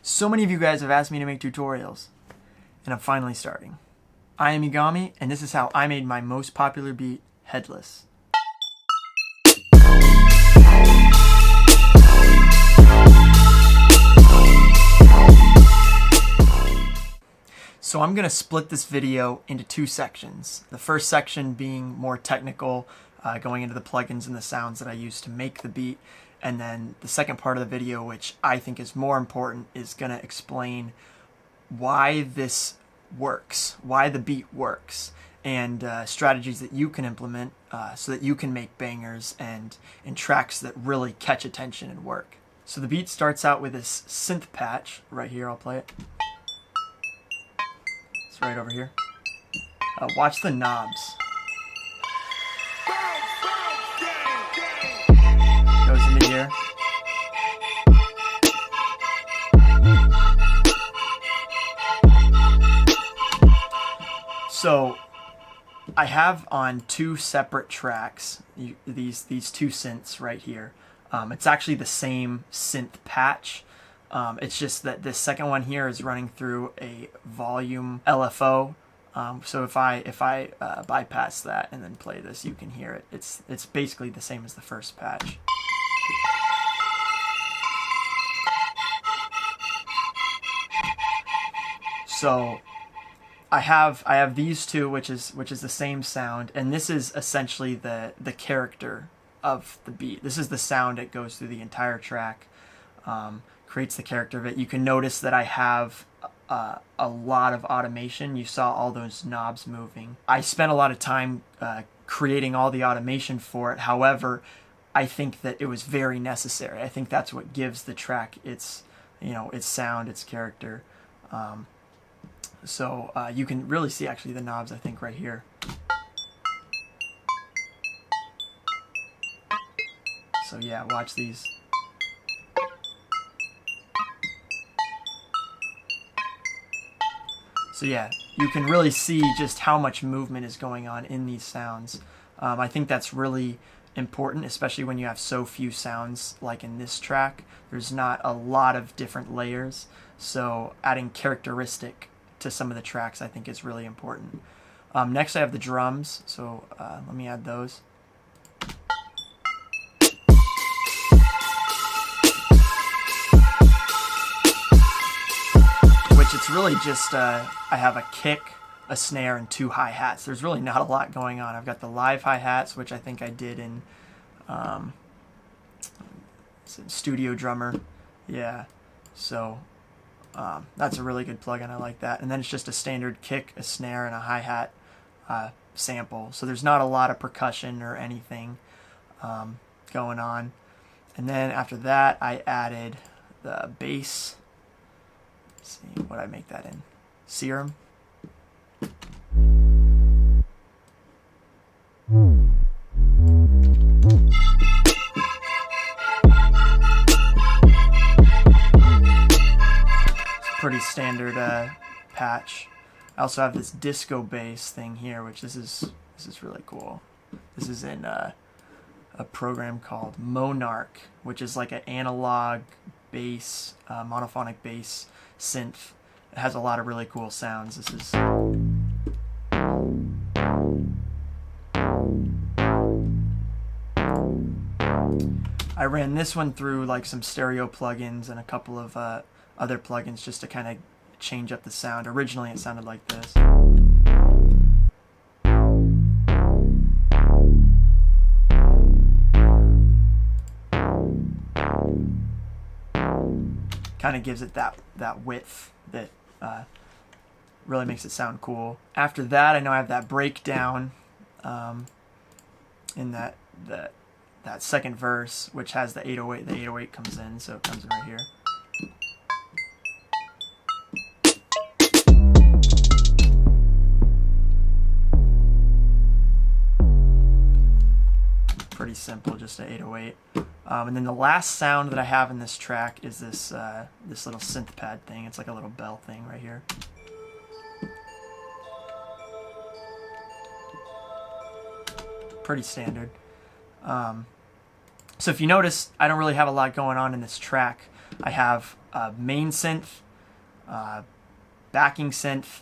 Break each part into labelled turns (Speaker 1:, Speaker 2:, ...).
Speaker 1: So many of you guys have asked me to make tutorials, and I'm finally starting. I am Egomi, and this is how I made my most popular beat, Headless. So I'm going to split this video into two sections. The first section being more technical, going into the plugins and the sounds that I use to make the beat. And then the second part of the video, which I think is more important, is going to explain why this works, why the beat works, and strategies that you can implement so that you can make bangers and tracks that really catch attention and work. So the beat starts out with this synth patch right here. I'll play it. It's right over here. Watch the knobs. Goes into here. So I have on two separate tracks these two synths right here. It's actually the same synth patch. It's just that this second one here is running through a volume LFO. So if I bypass that and then play this, you can hear it. It's basically the same as the first patch. So I have these two, which is the same sound, and this is essentially the character of the beat. This is the sound that goes through the entire track, creates the character of it. You can notice that I have a lot of automation. You saw all those knobs moving. I spent a lot of time creating all the automation for it. However, I think that it was very necessary. I think that's what gives the track its sound, its character. So you can really see actually the knobs, I think, right here. So yeah, watch these. So yeah, you can really see just how much movement is going on in these sounds. I think that's really important, especially when you have so few sounds like in this track. There's not a lot of different layers, so adding characteristic to some of the tracks I think is really important. Next I have the drums, so let me add those. Which it's really just, I have a kick, a snare, and two hi-hats. There's really not a lot going on. I've got the live hi-hats, which I think I did in Studio Drummer. Yeah, so that's a really good plugin. I like that. And then it's just a standard kick, a snare, and a hi-hat sample. So there's not a lot of percussion or anything going on. And then after that, I added the bass. Let's see, what I make that in? Serum. Pretty standard patch. I also have this disco bass thing here, which this is really cool. This is in a program called Monarch, which is like an analog bass, monophonic bass synth. It has a lot of really cool sounds. This is I ran this one through like some stereo plugins and a couple of other plugins just to kind of change up the sound. Originally it sounded like this. Kind of gives it that width that really makes it sound cool. After that, I know I have that breakdown in that second verse, which has the 808. The 808 comes in, so it comes in right here. Pretty simple, just an 808. And then the last sound that I have in this track is this this little synth pad thing. It's like a little bell thing right here. Pretty standard. So if you notice, I don't really have a lot going on in this track. I have a main synth, backing synth,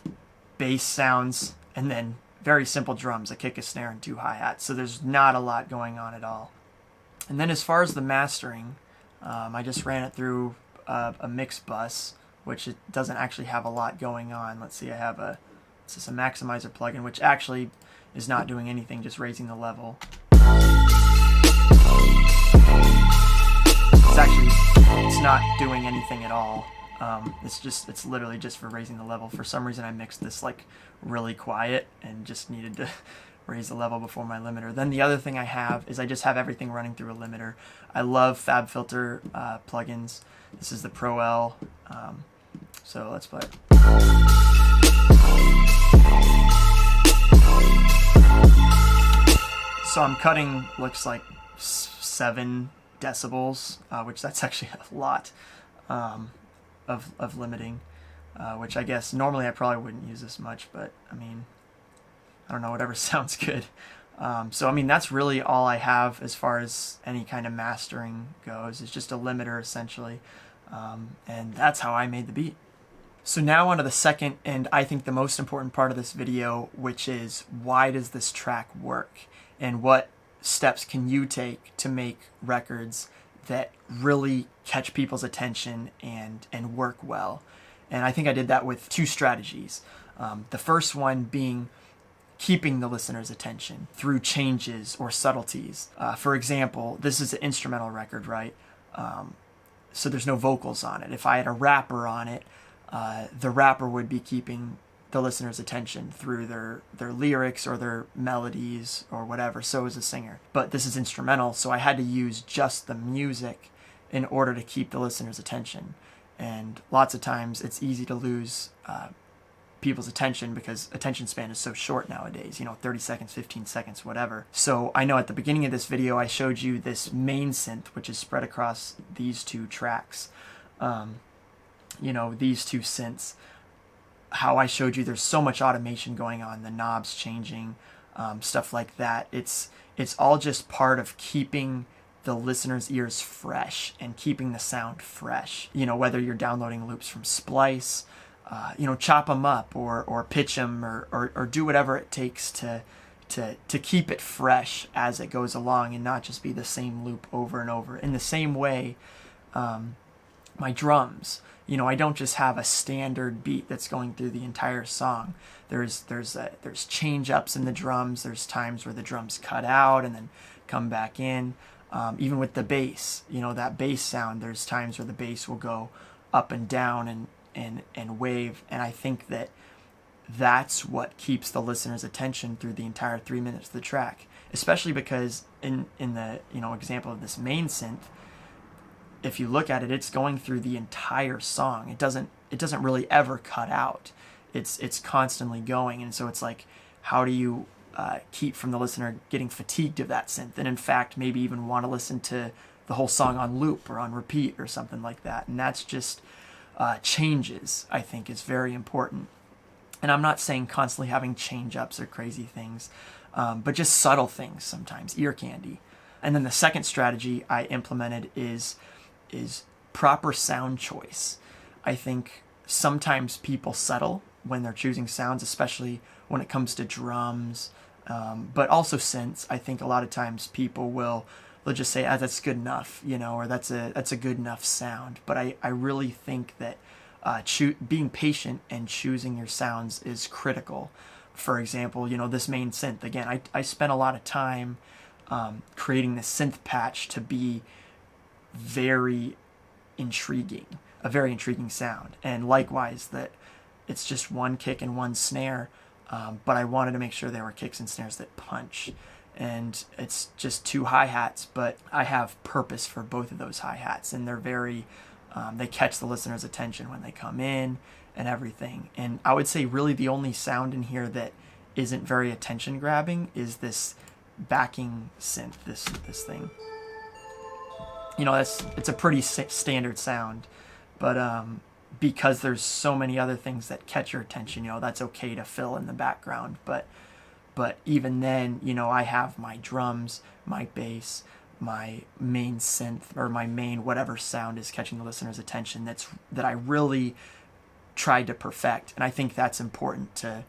Speaker 1: bass sounds, and then very simple drums, a kick, a snare, and 2 hi-hats. So there's not a lot going on at all. And then as far as the mastering, I just ran it through a mix bus, which it doesn't actually have a lot going on. Let's see, I have this is a maximizer plugin, which actually is not doing anything, just raising the level. It's not doing anything at all. It's literally just for raising the level. For some reason I mixed this like really quiet and just needed to raise the level before my limiter. Then the other thing I have is I just have everything running through a limiter. I love FabFilter plugins. This is the Pro L. So let's play it. So I'm cutting, looks like 7 decibels, which that's actually a lot of limiting, which I guess normally I probably wouldn't use this much, but I mean, I don't know, whatever sounds good. So I mean, that's really all I have as far as any kind of mastering goes. It's just a limiter essentially, and that's how I made the beat. So now on to the second and I think the most important part of this video, which is why does this track work and what steps can you take to make records that really catch people's attention and work well. And I think I did that with 2 strategies. The first one being keeping the listener's attention through changes or subtleties. For example, this is an instrumental record, right? So there's no vocals on it. If I had a rapper on it, the rapper would be keeping the listener's attention through their lyrics or their melodies or whatever. So is a singer. But this is instrumental, so I had to use just the music in order to keep the listener's attention. And lots of times it's easy to lose people's attention because attention span is so short nowadays, 30 seconds, 15 seconds, whatever. So I know at the beginning of this video I showed you this main synth, which is spread across these 2 tracks. These 2 synths. How I showed you there's so much automation going on, the knobs changing, stuff like that. It's all just part of keeping the listener's ears fresh and keeping the sound fresh. Whether you're downloading loops from Splice, chop them up or pitch them or do whatever it takes to keep it fresh as it goes along and not just be the same loop over and over. In the same way, my drums, I don't just have a standard beat that's going through the entire song. There's change ups in the drums. There's times where the drums cut out and then come back in. Even with the bass, that bass sound, there's times where the bass will go up and down and wave. And I think that's what keeps the listener's attention through the entire 3 minutes of the track, especially because in the example of this main synth, if you look at it, it's going through the entire song. It doesn't really ever cut out. It's constantly going, and so it's like, how do you keep from the listener getting fatigued of that synth, and in fact maybe even want to listen to the whole song on loop or on repeat or something like that? And that's just changes, I think, is very important. And I'm not saying constantly having change ups or crazy things, but just subtle things sometimes, ear candy. And then the second strategy I implemented is proper sound choice. I think sometimes people settle when they're choosing sounds, especially when it comes to drums, but also synths. I think a lot of times they'll just say, that's good enough, or that's a good enough sound. But I really think that being patient and choosing your sounds is critical. For example, this main synth, again, I spent a lot of time creating this synth patch to be very intriguing, a very intriguing sound. And likewise, that it's just one kick and one snare, but I wanted to make sure there were kicks and snares that punch. And it's just 2 hi-hats, but I have purpose for both of those hi-hats, and they're very, they catch the listener's attention when they come in and everything. And I would say really the only sound in here that isn't very attention grabbing is this backing synth, this thing. It's a pretty standard sound, but because there's so many other things that catch your attention, that's okay to fill in the background. But even then, I have my drums, my bass, my main synth or my main whatever sound is catching the listener's attention that I really tried to perfect. And I think that's important to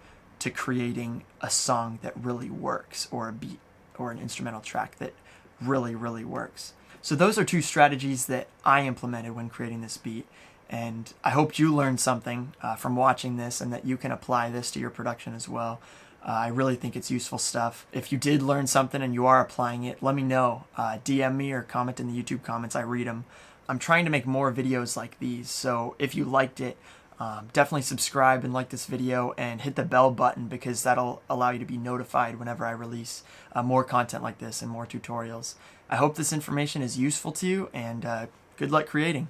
Speaker 1: creating a song that really works, or a beat or an instrumental track that really, really works. So those are two strategies that I implemented when creating this beat. And I hope you learned something from watching this, and that you can apply this to your production as well. I really think it's useful stuff. If you did learn something and you are applying it, let me know. DM me or comment in the YouTube comments. I read them. I'm trying to make more videos like these, so if you liked it, definitely subscribe and like this video, and hit the bell button, because that'll allow you to be notified whenever I release more content like this and more tutorials. I hope this information is useful to you, and good luck creating.